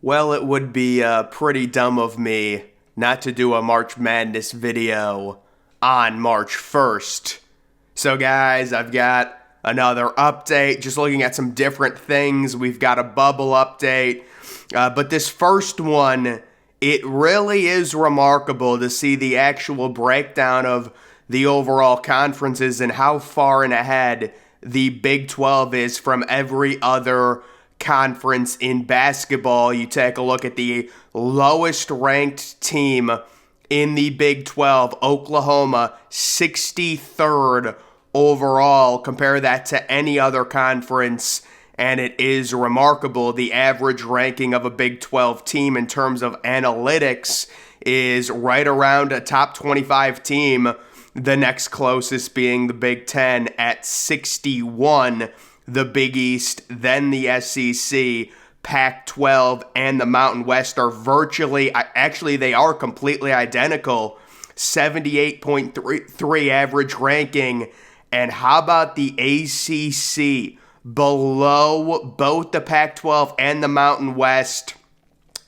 Well, it would be pretty dumb of me not to do a March Madness video on March 1st. So, guys, I've got another update, just looking at some different things. We've got a bubble update, but this first one, it really is remarkable to see the actual breakdown of the overall conferences and how far and ahead the Big 12 is from every other conference in basketball. You take a look at the lowest ranked team in the Big 12, Oklahoma, 63rd overall. Compare that to any other conference, and it is remarkable. The average ranking of a Big 12 team in terms of analytics is right around a top 25 team, the next closest being the Big 10 at 61. The Big East, then the SEC, Pac-12, and the Mountain West are they are completely identical. 78.3 average ranking. And how about the ACC? Below both the Pac-12 and the Mountain West.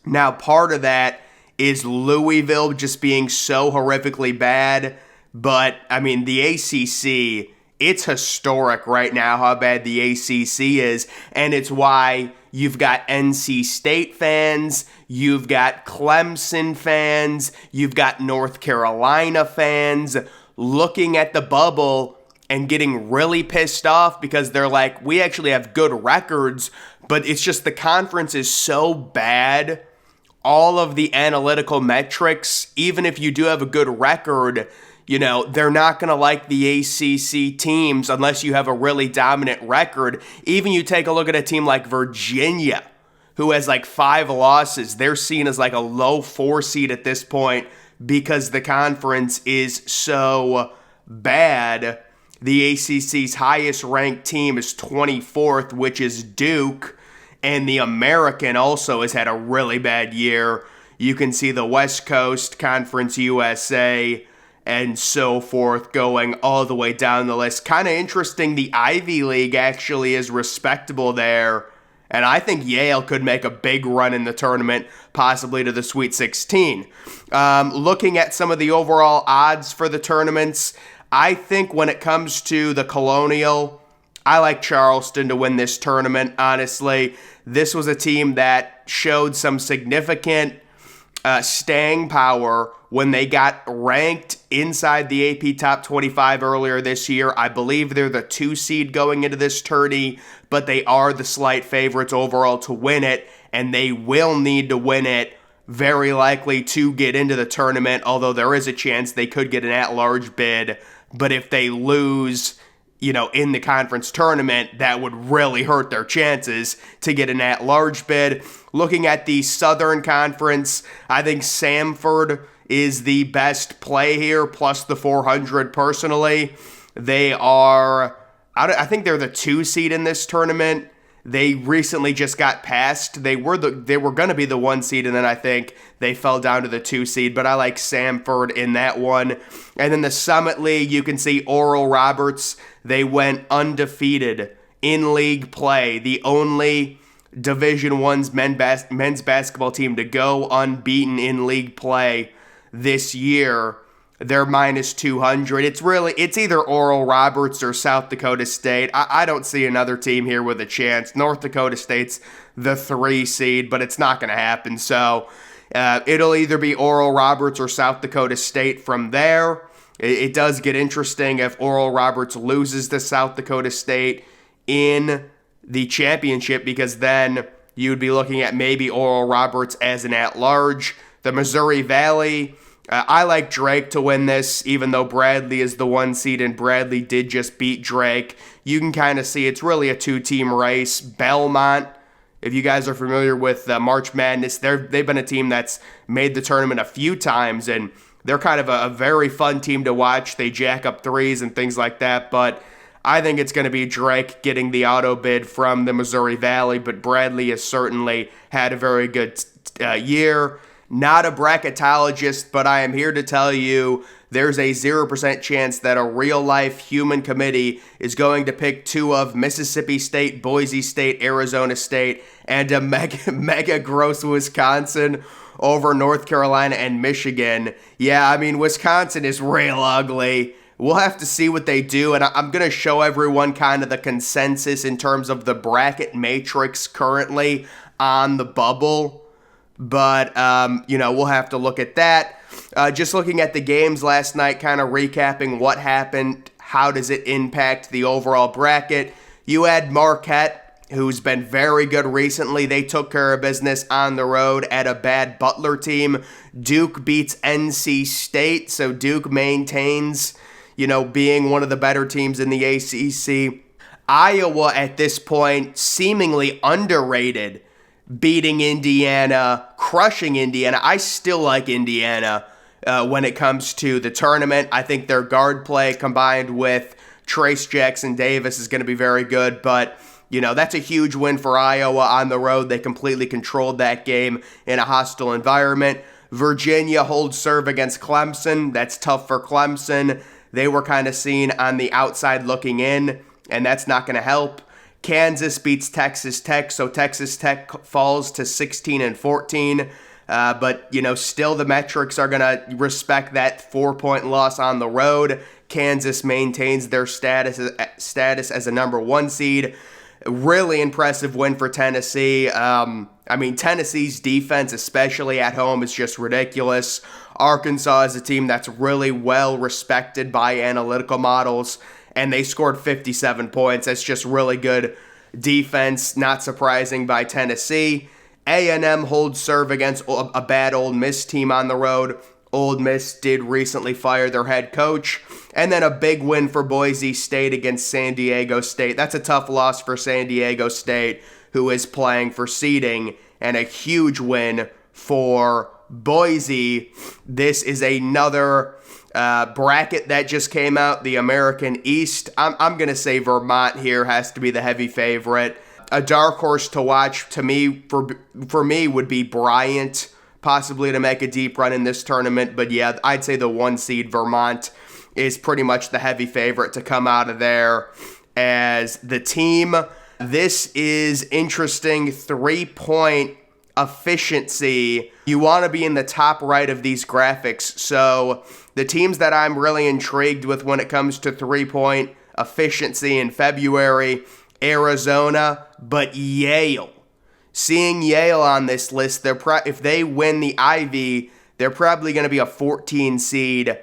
Now, part of that is Louisville just being so horrifically bad. But, I mean, the ACC, it's historic right now how bad the ACC is, and it's why you've got NC State fans, you've got Clemson fans, you've got North Carolina fans looking at the bubble and getting really pissed off because they're like, we actually have good records, but it's just the conference is so bad. All of the analytical metrics, even if you do have a good record, they're not going to like the ACC teams unless you have a really dominant record. Even you take a look at a team like Virginia, who has like 5 losses. They're seen as like a low 4 seed at this point because the conference is so bad. The ACC's highest ranked team is 24th, which is Duke. And the American also has had a really bad year. You can see the West Coast, Conference USA, and so forth going all the way down the list. Kind of interesting, the Ivy League actually is respectable there. And I think Yale could make a big run in the tournament, possibly to the Sweet 16. Looking at some of the overall odds for the tournaments, I think when it comes to the Colonial, I like Charleston to win this tournament, honestly. This was a team that showed some significant staying power when they got ranked inside the AP Top 25 earlier this year. I believe they're the 2 seed going into this tourney, but they are the slight favorites overall to win it, and they will need to win it very likely to get into the tournament, although there is a chance they could get an at-large bid. But if they lose, in the conference tournament, that would really hurt their chances to get an at-large bid. Looking at the Southern Conference, I think Samford is the best play here, plus the 400 personally. They are, I think they're the 2 seed in this tournament. They recently just got passed. They were going to be the 1 seed, and then I think they fell down to the 2 seed, but I like Samford in that one. And then the Summit League, you can see Oral Roberts. They went undefeated in league play, the only Division I's men's basketball team to go unbeaten in league play this year. They're minus 200. It's either Oral Roberts or South Dakota State. I don't see another team here with a chance. North Dakota State's the 3 seed, but it's not going to happen. So it'll either be Oral Roberts or South Dakota State from there. It does get interesting if Oral Roberts loses to South Dakota State in the championship, because then you'd be looking at maybe Oral Roberts as an at-large. The Missouri Valley, I like Drake to win this, even though Bradley is the 1 seed and Bradley did just beat Drake. You can kind of see it's really a 2-team race. Belmont, if you guys are familiar with March Madness, they've been a team that's made the tournament a few times, and they're kind of a very fun team to watch. They jack up threes and things like that, but I think it's going to be Drake getting the auto bid from the Missouri Valley, but Bradley has certainly had a very good year. Not a bracketologist, but I am here to tell you there's a 0% chance that a real-life human committee is going to pick two of Mississippi State, Boise State, Arizona State, and a mega gross Wisconsin over North Carolina and Michigan. Yeah, I mean, Wisconsin is real ugly. We'll have to see what they do, and I'm going to show everyone kind of the consensus in terms of the bracket matrix currently on the bubble. But, we'll have to look at that. Just looking at the games last night, kind of recapping what happened, how does it impact the overall bracket. You had Marquette, who's been very good recently. They took care of business on the road at a bad Butler team. Duke beats NC State, so Duke maintains, being one of the better teams in the ACC. Iowa, at this point, seemingly underrated, beating Indiana, crushing Indiana. I still like Indiana when it comes to the tournament. I think their guard play combined with Trace Jackson-Davis is going to be very good, but that's a huge win for Iowa on the road. They completely controlled that game in a hostile environment. Virginia holds serve against Clemson. That's tough for Clemson. They were kind of seen on the outside looking in, and that's not going to help. Kansas beats Texas Tech, so Texas Tech falls to 16-14. But still the metrics are going to respect that 4-point loss on the road. Kansas maintains their status as a number 1 seed. Really impressive win for Tennessee. Tennessee's defense, especially at home, is just ridiculous. Arkansas is a team that's really well respected by analytical models, and they scored 57 points. That's just really good defense, not surprising by Tennessee. A&M holds serve against a bad Ole Miss team on the road. Ole Miss did recently fire their head coach. And then a big win for Boise State against San Diego State. That's a tough loss for San Diego State, who is playing for seeding, and a huge win for Boise. This is another bracket that just came out, the American East. I'm going to say Vermont here has to be the heavy favorite. A dark horse to watch to me for me would be Bryant, possibly to make a deep run in this tournament. But yeah, I'd say the 1 seed Vermont is pretty much the heavy favorite to come out of there as the team. This is interesting. 3-point efficiency. You want to be in the top right of these graphics. So the teams that I'm really intrigued with when it comes to 3-point efficiency in February, Arizona, but Yale. Seeing Yale on this list, if they win the Ivy, they're probably going to be a 14 seed.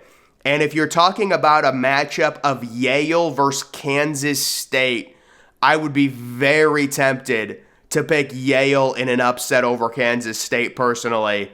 And if you're talking about a matchup of Yale versus Kansas State, I would be very tempted to pick Yale in an upset over Kansas State personally.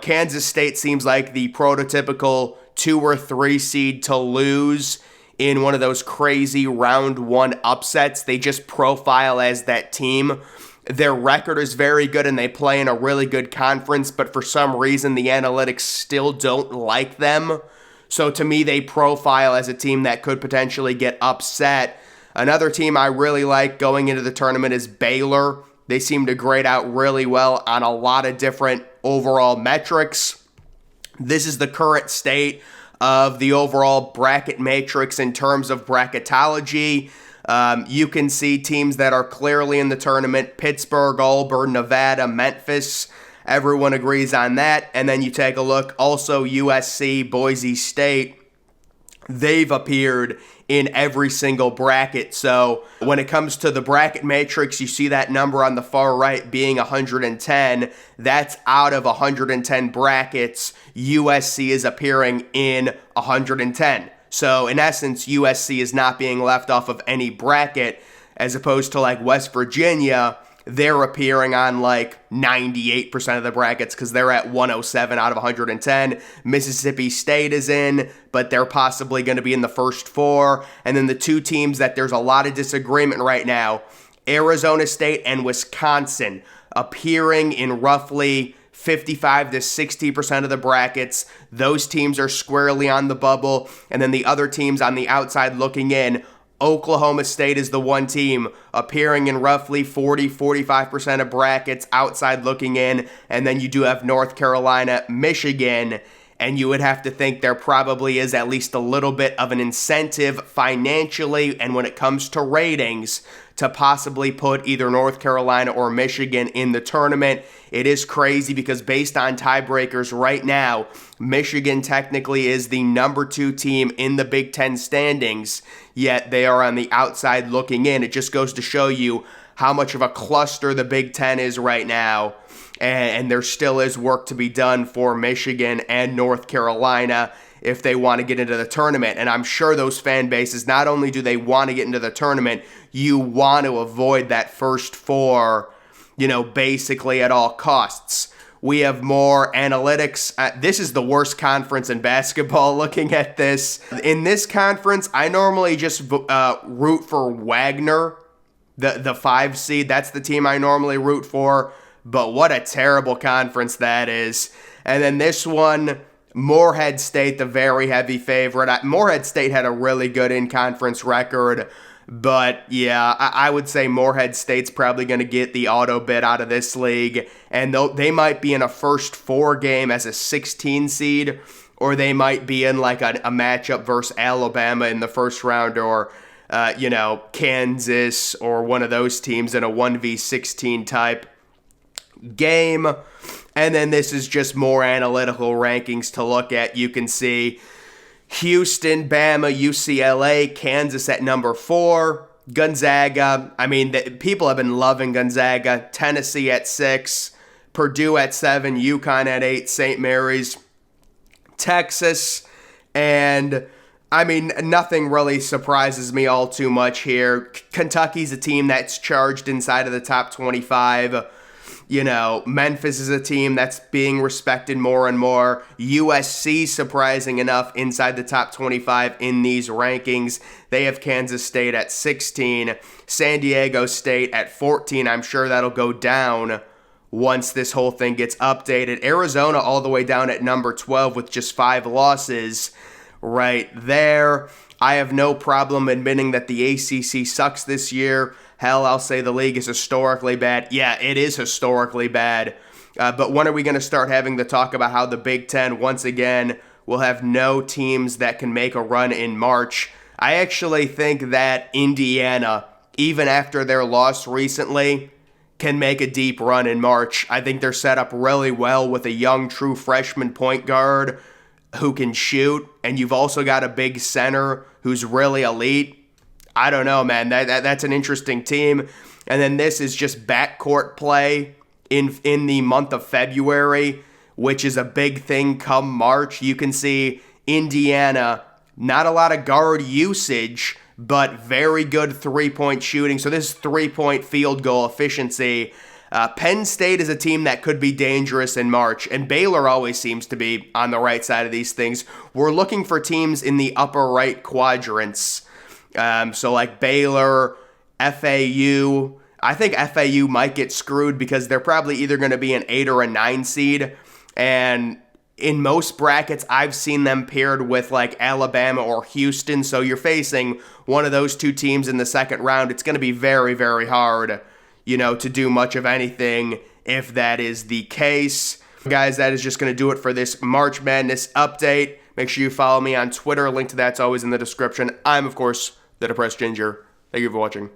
Kansas State seems like the prototypical 2 or 3 seed to lose in one of those crazy round 1 upsets. They just profile as that team. Their record is very good and they play in a really good conference, but for some reason the analytics still don't like them. So to me, they profile as a team that could potentially get upset. Another team I really like going into the tournament is Baylor. They seem to grade out really well on a lot of different overall metrics. This is the current state of the overall bracket matrix in terms of bracketology. You can see teams that are clearly in the tournament: Pittsburgh, Auburn, Nevada, Memphis. Everyone agrees on that. And then you take a look, also USC, Boise State. They've appeared in every single bracket. So when it comes to the bracket matrix, you see that number on the far right being 110. That's out of 110 brackets. USC is appearing in 110. So in essence, USC is not being left off of any bracket, as opposed to like West Virginia. They're appearing on like 98% of the brackets because they're at 107 out of 110. Mississippi State is in, but they're possibly going to be in the first 4. And then the 2 teams that there's a lot of disagreement right now, Arizona State and Wisconsin, appearing in roughly 55 to 60% of the brackets. Those teams are squarely on the bubble. And then the other teams on the outside looking in, Oklahoma State is the one team appearing in roughly 40-45% of brackets outside looking in. And then you do have North Carolina, Michigan, And you would have to think there probably is at least a little bit of an incentive financially and when it comes to ratings to possibly put either North Carolina or Michigan in the tournament. It is crazy because based on tiebreakers right now, Michigan technically is the number 2 team in the Big Ten standings, yet they are on the outside looking in. It just goes to show you how much of a cluster the Big Ten is right now. And there still is work to be done for Michigan and North Carolina if they want to get into the tournament. And I'm sure those fan bases, not only do they want to get into the tournament, you want to avoid that first 4, basically at all costs. We have more analytics. This is the worst conference in basketball looking at this. In this conference, I normally just root for Wagner, the 5 seed. That's the team I normally root for. But what a terrible conference that is. And then this one, Morehead State, the very heavy favorite. Morehead State had a really good in-conference record. But yeah, I would say Morehead State's probably going to get the auto bid out of this league. And they might be in a first 4 game as a 16 seed. Or they might be in like a matchup versus Alabama in the first round. Or, Kansas or one of those teams in a 1v16 type game. And then this is just more analytical rankings to look at. You can see Houston, Bama, UCLA, Kansas at number 4, Gonzaga. People have been loving Gonzaga. Tennessee at 6, Purdue at 7, UConn at 8, St. Mary's, Texas, and nothing really surprises me all too much here. Kentucky's a team that's charged inside of the top 25. Memphis is a team that's being respected more and more. USC, surprising enough, inside the top 25 in these rankings. They have Kansas State at 16. San Diego State at 14. I'm sure that'll go down once this whole thing gets updated. Arizona all the way down at number 12 with just 5 losses right there. I have no problem admitting that the ACC sucks this year. Hell, I'll say the league is historically bad. Yeah, it is historically bad. But when are we going to start having the talk about how the Big Ten, once again, will have no teams that can make a run in March? I actually think that Indiana, even after their loss recently, can make a deep run in March. I think they're set up really well with a young, true freshman point guard who can shoot. And you've also got a big center who's really elite. I don't know, man. That's an interesting team. And then this is just backcourt play in the month of February, which is a big thing come March. You can see Indiana, not a lot of guard usage, but very good three-point shooting. So this is three-point field goal efficiency. Penn State is a team that could be dangerous in March, and Baylor always seems to be on the right side of these things. We're looking for teams in the upper right quadrants. So like Baylor, FAU. I think FAU might get screwed because they're probably either going to be an 8 or a 9 seed. And in most brackets, I've seen them paired with like Alabama or Houston. So you're facing one of those 2 teams in the second round. It's going to be very, very hard, to do much of anything if that is the case. Guys, that is just going to do it for this March Madness update. Make sure you follow me on Twitter. Link to that's always in the description. I'm, of course, The Depressed Ginger. Thank you for watching.